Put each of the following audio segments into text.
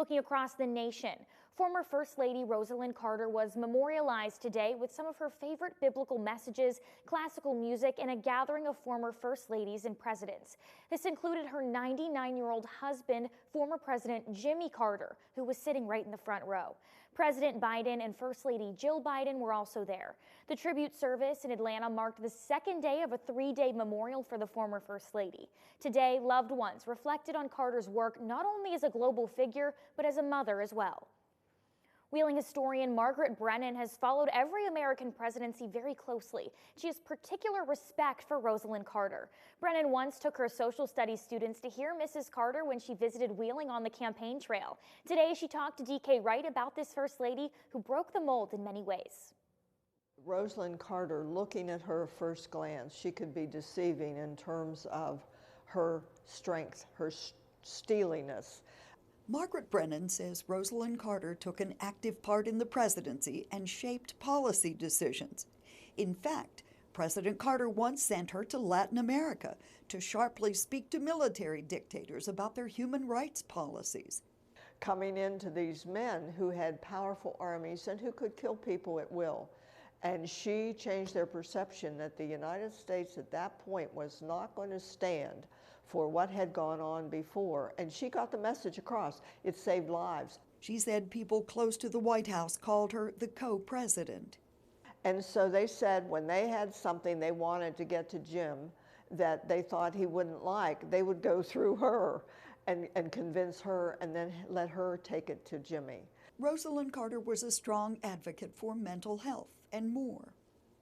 Looking across the nation, former First Lady Rosalynn Carter was memorialized today with some of her favorite biblical messages, classical music, and a gathering of former First Ladies and presidents. This included her 99-year-old husband, former President Jimmy Carter, who was sitting right in the front row. President Biden and First Lady Jill Biden were also there. The tribute service in Atlanta marked the second day of a three-day memorial for the former First Lady. Today, loved ones reflected on Carter's work not only as a global figure, but as a mother as well. Wheeling historian Margaret Brennan has followed every American presidency very closely. She has particular respect for Rosalynn Carter. Brennan once took her social studies students to hear Mrs. Carter when she visited Wheeling on the campaign trail. Today, she talked to DK Wright about this First Lady who broke the mold in many ways. Rosalynn Carter, looking at her first glance, she could be deceiving in terms of her strength, her steeliness. Margaret Brennan says Rosalynn Carter took an active part in the presidency and shaped policy decisions. In fact, President Carter once sent her to Latin America to sharply speak to military dictators about their human rights policies. Coming into these men who had powerful armies and who could kill people at will. And she changed their perception that the United States at that point was not going to stand for what had gone on before. And she got the message across. It saved lives. She said people close to the White House called her the co-president. And so they said when they had something they wanted to get to Jim that they thought he wouldn't like, they would go through her and convince her and then let her take it to Jimmy. Rosalynn Carter was a strong advocate for mental health and more.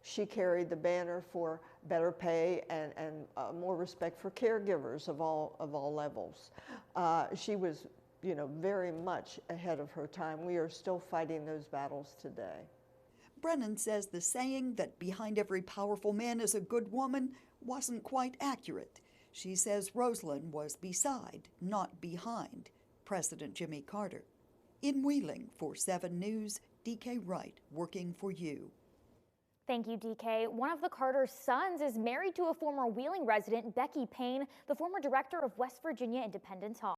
She carried the banner for better pay and more respect for caregivers of all levels. She was, very much ahead of her time. We are still fighting those battles today. Brennan says the saying that behind every powerful man is a good woman wasn't quite accurate. She says Rosalynn was beside, not behind, President Jimmy Carter. In Wheeling, for 7 News, DK Wright, working for you. Thank you, DK. One of the Carter's sons is married to a former Wheeling resident, Becky Payne, the former director of West Virginia Independence Hall.